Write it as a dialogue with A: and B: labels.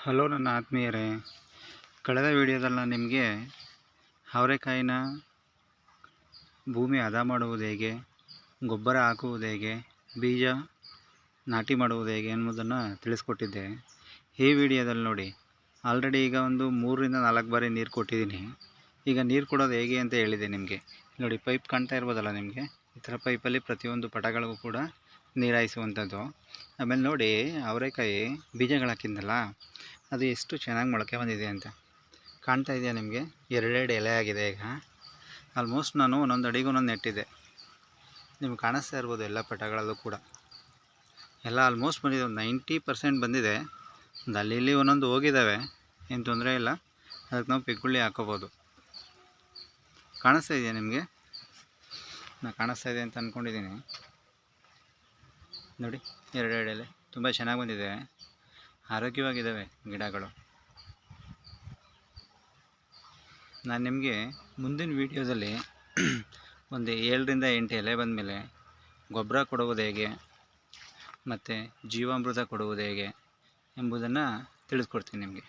A: Hello ನನ್ನ ಆತ್ಮೀಯರೇ, ಕಳೆದ ವಿಡಿಯೋದಲ್ಲಿ ನಾನು ನಿಮಗೆ ಅವರೆಕಾಯಿನ ಭೂಮಿ ಹದ ಮಾಡುವುದು ಹೇಗೆ, ಗೊಬ್ಬರ ಹಾಕುವುದು ಹೇಗೆ, ಬೀಜ ನಾಟಿ ಮಾಡುವುದು ಹೇಗೆ ಎನ್ನುವುದನ್ನು ತಿಳಿಸ್ಕೊಟ್ಟಿದ್ದೆ. ಈ ವಿಡಿಯೋದಲ್ಲಿ ನೋಡಿ, ಆಲ್ರೆಡಿ ಈಗ ಒಂದು 3 ರಿಂದ 4 ಬಾರಿ ನೀರು ಕೊಟ್ಟಿದ್ದೀನಿ. ಈಗ ನೀರು ಕೊಡೋದು ಹೇಗೆ ಅಂತ ಹೇಳಿದೆ ನಿಮಗೆ. ನೋಡಿ, ಪೈಪ್ ಕಾಣ್ತಾ ಇರ್ಬೋದಲ್ಲ ನಿಮಗೆ. ಈ ಥರ ಪೈಪಲ್ಲಿ ಪ್ರತಿಯೊಂದು ಪಟಗಳಿಗೂ ಕೂಡ ನೀರು ಹಾಯಿಸುವಂಥದ್ದು. ಆಮೇಲೆ ನೋಡಿ, ಅವರೆಕಾಯಿ ಬೀಜಗಳು ಹಾಕಿದ್ನಲ್ಲ, ಅದು ಎಷ್ಟು ಚೆನ್ನಾಗಿ ಮೊಳಕೆ ಬಂದಿದೆ ಅಂತ ಕಾಣ್ತಾ ಇದೆಯಾ ನಿಮಗೆ. 2 ಎಲೆ ಆಗಿದೆ. ಈಗ ಆಲ್ಮೋಸ್ಟ್ ನಾನು ಒಂದೊಂದು ಅಡಿಗೂ ಒಂದೊಂದು ನೆಟ್ಟಿದ್ದೆ. ನಿಮ್ಗೆ ಕಾಣಿಸ್ತಾ ಇರ್ಬೋದು ಎಲ್ಲ ಪಟಗಳಲ್ಲೂ ಕೂಡ ಎಲ್ಲ ಆಲ್ಮೋಸ್ಟ್ ಬಂದಿದೆ. ಒಂದು 90% ಬಂದಿದೆ. ಒಂದು ಅಲ್ಲಿ ಇಲ್ಲಿ ಒಂದೊಂದು ಹೋಗಿದ್ದಾವೆ, ಏನು ತೊಂದರೆ ಇಲ್ಲ. ಅದಕ್ಕೆ ನಾವು ಪಿಕ್ಕುಳ್ಳಿ ಹಾಕೋಬೋದು. ಕಾಣಿಸ್ತಾ ಇದೆಯಾ ನಿಮಗೆ? ನಾನು ಕಾಣಿಸ್ತಾ ಇದೆ ಅಂತ ಅಂದ್ಕೊಂಡಿದ್ದೀನಿ. ನೋಡಿ, 2 ಎಲೆ ತುಂಬ ಚೆನ್ನಾಗಿ ಬಂದಿದೆ, ಆರೋಗ್ಯವಾಗಿದ್ದಾವೆ ಗಿಡಗಳು. ನಾನು ನಿಮಗೆ ಮುಂದಿನ ವೀಡಿಯೋದಲ್ಲಿ ಒಂದು 7 ರಿಂದ 8 ಎಲೆ ಬಂದಮೇಲೆ ಗೊಬ್ಬರ ಕೊಡುವುದು ಹೇಗೆ ಮತ್ತು ಜೀವಾಮೃತ ಕೊಡುವುದು ಹೇಗೆ ಎಂಬುದನ್ನು ತಿಳಿಸ್ಕೊಡ್ತೀನಿ ನಿಮಗೆ.